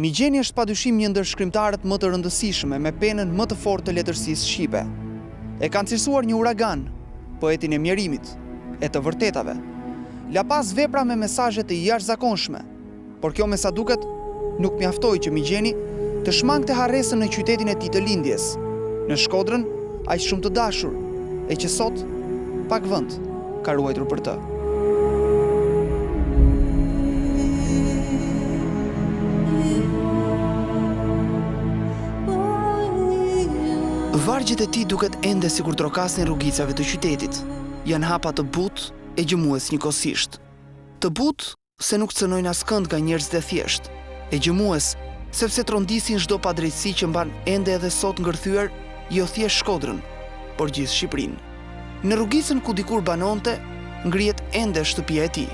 Migjeni është padyshim një ndër shkrimtarët më të rëndësishme me penën më të fortë të letërsisë shqipe. E kanë cilësuar një uragan, poetin e mjerimit, e të vërtetave. La pas vepra me mesazhe të jashtëzakonshme, por kjo me sa duket nuk mjaftoi që Migjeni të shmangte harresën në qytetin e tij të lindjes, në Shkodrën, aq shumë të dashur, e që sot pak vend ka ruajtur për të. Vargjet e tij duket ende sikur trokasin rrugicave të qytetit. Janë hapa të butë e gjëmues njëkohësisht. Të butë se nuk cënojnë askënd nga njerëzit e thjesht, e gjëmues sepse trondisin çdo padrejtësi që mban ende edhe sot ngërthyer jo thjesht Shkodrën, por gjithë Shqipërinë. Në rrugicën ku dikur banonte, ngrihet ende shtëpia e tij.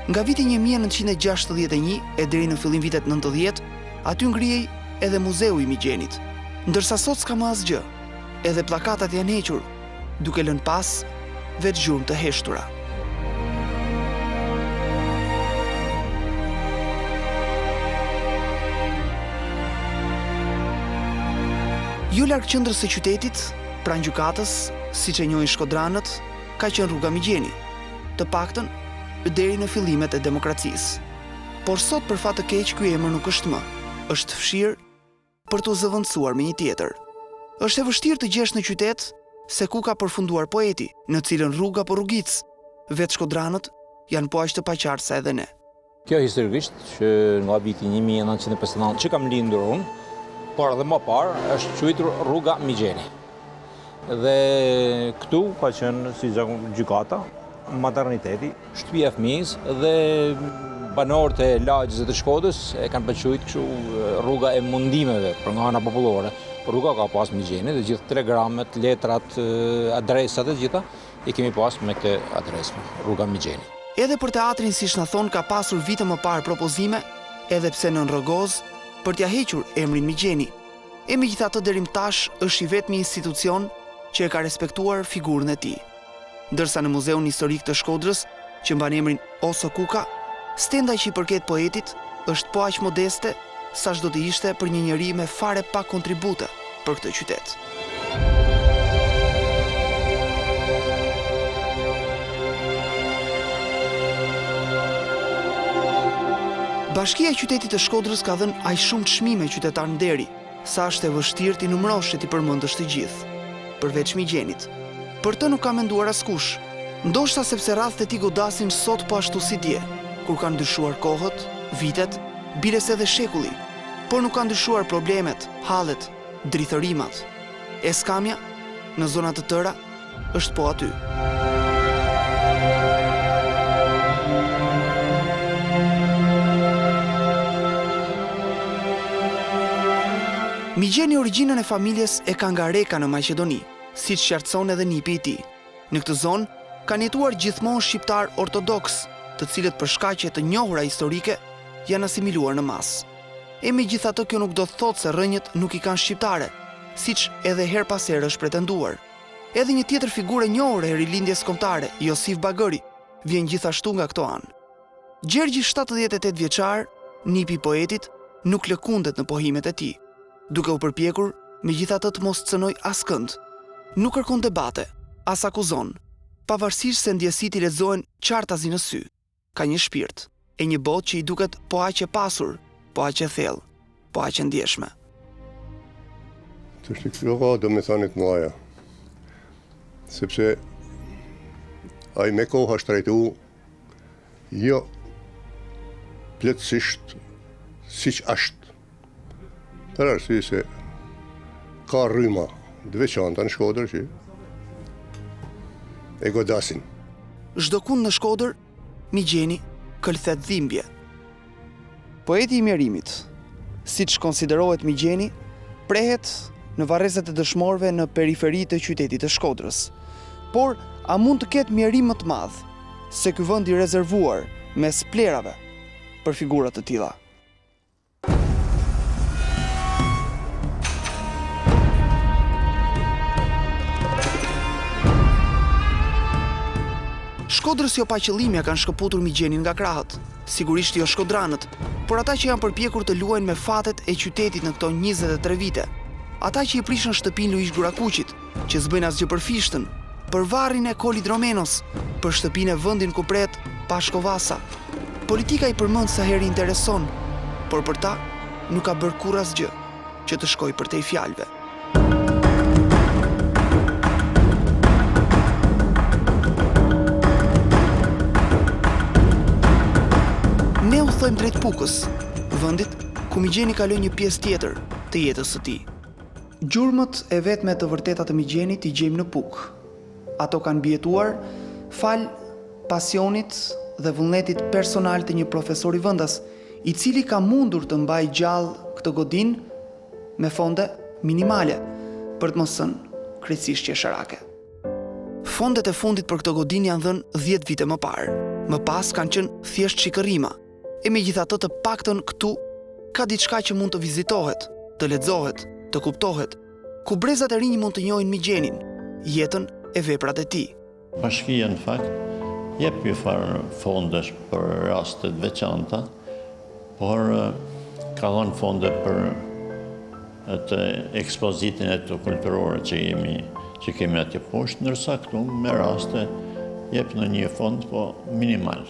Nga viti 1961 e deri në fillim vitet 90, aty ngrihej edhe muzeu i Migjenit. Ndërsa sot s'ka më asgjë, edhe plakatat janë hequr, duke lënë pas vetë gjurmë të heshtura. Jo larg qendrës së qytetit, pranë gjykatës, siç e njohin shkodranët, ka qenë rruga Migjeni, të paktën deri në fillimet e demokracisë. Por sot për fat të keq ky emër nuk është më, është fshirë për të zëvendësuar me një tjetër. Është e vështirë të gjesh në qytet se ku ka përfunduar poeti, në cilën rrugë apo rrugicë, vetë shkodranët janë po aq të paqartë sa edhe ne. Kjo historikisht që nga viti 1959 që kam lindur unë, por edhe më parë është quajtur rruga Migjeni. Dhe këtu ka qenë si gjykata, materniteti, shtëpia e fëmijës dhe banorët e lagjës dhe të Shkodrës e kanë përquajtur kështu rruga e mundimeve për nga ana popullore. Rruga ka pas Migjeni dhe gjithë telegramet, letrat, adresat e gjitha i kemi pas me këtë adresë, rruga Migjeni. Edhe për teatrin, siç na thon, ka pasur vite më parë propozime, edhe pse nën rrogoz, për t'ia hequr emrin Migjeni. E megjithatë deri më tash është i vetmi institucion që e ka respektuar figurën e tij. Ndërsa në Muzeun Historik të Shkodrës, që mban emrin Oso Kuka, stenda që i përket poetit është po aq modeste sa çdo të ishte për një njeri me fare pa kontribute për këtë qytet. Bashkia e qytetit të Shkodrës ka dhënë aq shumë çmime qytetar nderi, sa është e vështirë t'i numërosh e t'i përmendësh të gjithë, përveç Migjenit. Për të nuk ka menduar askush, ndoshta sepse radhët e tij godasin sot po ashtu si dje, kur kanë ndryshuar kohët, vitet, bile se dhe shekulli, por nuk kanë ndryshuar problemet, hallet, drithërimat. E skamja, në zonat të tëra, është po aty. Migjeni origjinën e familjes e ka nga Reka në Maqedoni, siç qartëson edhe nipi i tij. Në këtë zonë kanë jetuar gjithmonë shqiptar ortodoks, të cilët për shkaqe të njohura historike janë asimiluar në masë. E megjithatë kjo nuk do të thotë se rrënjët nuk i kanë shqiptare, siç edhe her pas here është pretenduar. Edhe një tjetër figurë e njohur e rilindjes kombëtare, Josif Bagëri, vjen gjithashtu nga këto anë. Gjergji 78 vjeçar, nipi i poetit, nuk lëkundet në pohimet e tij, duke u përpjekur megjithatë të mos cënoj askënd. Nuk kërkon debate, as akuzon, pavarësisht se ndjesitë i lexohen qartazi në sy. Ka një shpirt, e një botë që i duket po aq e pasur, po aq e thellë, po aq e ndjeshme. Të shtikloha do me thanit mëlaja, sepse ai me kohë është trajtu jo plotësisht siç është. Për arsye se ka rryma të veçanta në Shkodër që e godasin. Çdo kund në Shkodër, Migjeni këllthet dhimbje. Poeti i mjerimit, siç konsiderohet Migjeni, prehet në varrezat e dëshmorëve në periferi të qytetit të Shkodrës. Por a mund të ketë mjerim më të madh se ky vend i rezervuar mes plerave për figura të tilla? Shkodrës jo pa qëllime kanë shkëputur Migjenin nga krahët, sigurisht jo shkodranët, por ata që janë përpjekur të luajnë me fatet e qytetit në këto 23 vite. Ata që i prishën shtëpinë Luish Gurakuqit, që s'bëjnë asgjë për Fishtën, për varrin e Kolidromenos, për shtëpinë e vendin ku pret Pashkovasa. Politika i përmend sa herë intereson, por për ta nuk ka bërë kurrë asgjë që të shkojë përtej fjalëve. Ne u thojmë drejt Pukës, vendit ku Migjeni kaloi një pjesë tjetër të jetës së tij. Gjurmët e vetme të vërteta të Migjenit i gjejmë në Pukë. Ato kanë bjetuar fal pasionit dhe vullnetit personal të një profesori vendas, i cili ka mundur të mbajë gjallë këtë godinë me fonde minimale, për të mos thënë krejtësisht qesharake. Fondet e fundit për këtë godinë janë dhënë 10 vite më parë. Më pas kanë qenë thjesht shikërima. E megjithatë të paktën këtu ka diçka që mund të vizitohet, të lexohet, të kuptohet, ku brezat e rinj mund të njohin Migjenin, jetën e veprat e tij. Bashkia në fakt jep një farë fondesh për rastet veçanta, por ka dhënë fonde për të ekspozitin e të kulturore që kemi atje poshtë, ndërsa këtu me raste jep në një fond, po minimal.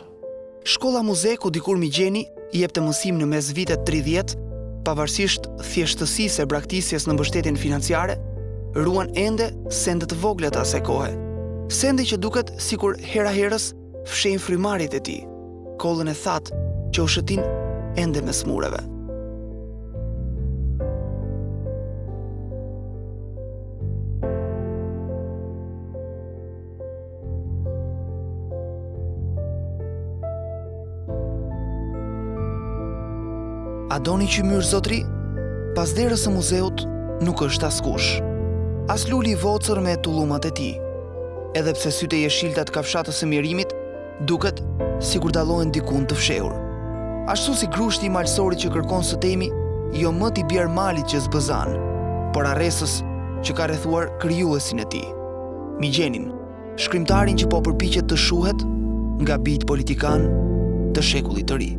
Shkolla muze ku dikur Migjeni jepte mësim në mes vitet 30, pavarësisht thjeshtësisë e braktisjes në mbështetjen financiare, ruan ende sende të vogla të asaj kohe. Sende që duket sikur hera herës fshejnë frymarrjet e tij, kollën e thatë që u shëtin ende mes mureve. A doni qymyr, zotri? Pas derës së muzeut nuk është askush. As luli i vocër me tullumat e tij. Edhe pse sytë e jeshilta të kafshatës së mirimit duket sikur dallohen dikun të fshehur. Ashtu si grushti i malsorit që kërkon së temi, jo më t'i bjerë malit që zbëzan, por arresës që ka rrethuar krijuesin e tij. Migjenin, shkrimtarin që po përpiqet të shuhet nga bijt politikan të shekullit të ri.